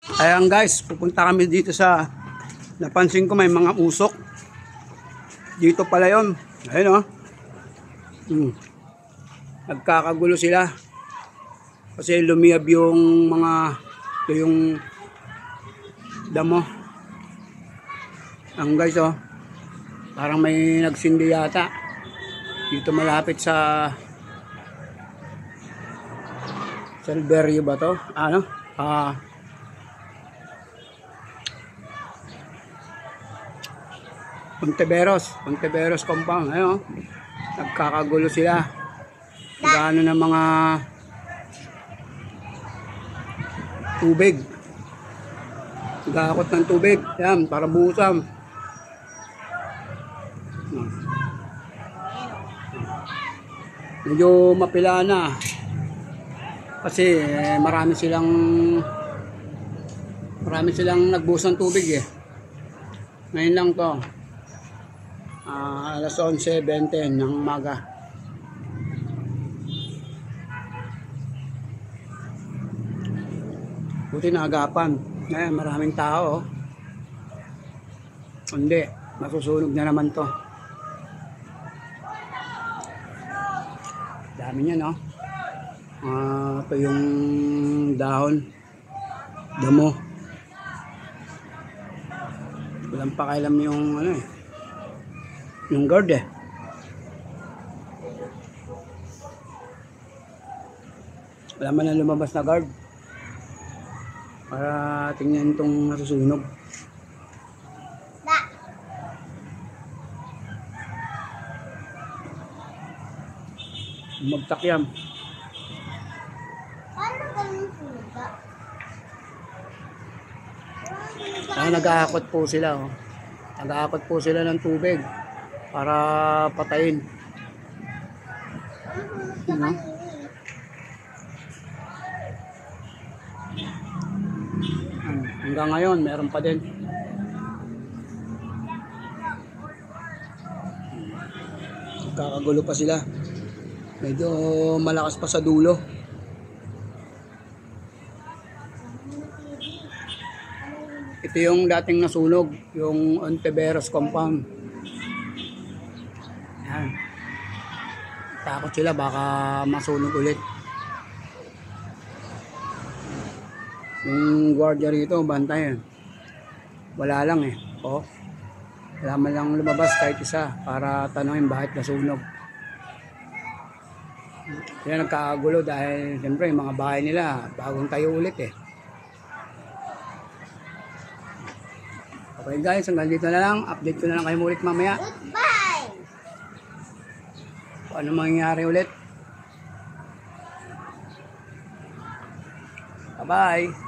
Ayan guys, pupunta kami dito sa, napansin ko may mga usok. Dito pala yun. Ayun Nagkakagulo sila. Kasi lumiyab yung mga, ito yung damo. Ang guys parang may nagsindi yata. Dito malapit sa Silverio ba to? Ponteveros compound. Ayun nagkakagulo sila. Gaano ng mga tubig. Gakot ng tubig. Yan, para busam. Medyo mapila na. Kasi marami silang nagbusang tubig Ngayon lang to. Alas 11:20 ng umaga. Buti na agapan. Ngayon maraming tao. Hindi, masusunog na naman to. Dami niya ito yung dahon, damo. Walang pakialam yung yung guard Wala man na lumabas na guard para tingnan itong nasusunog. Magtakyam. Nag-aakot po sila Nag-aakot po sila ng tubig para patayin. Hanggang ngayon meron pa din. Kakagulo pa sila. Medyo malakas pa sa dulo. Ito yung dating nasunog, yung Ponteveros compound. Yan. Takot sila baka masunog ulit. Yung guardia rito, bantay Wala lang Wala man lang lumabas kahit isa para tanungin bakit nasunog. Kaya nagkakagulo dahil siyempre yung mga bahay nila bagong tayo ulit Okay guys, hanggang dito na lang. Update ko na lang kayo ulit mamaya. Goodbye! Kung ano mangyayari ulit. Bye-bye!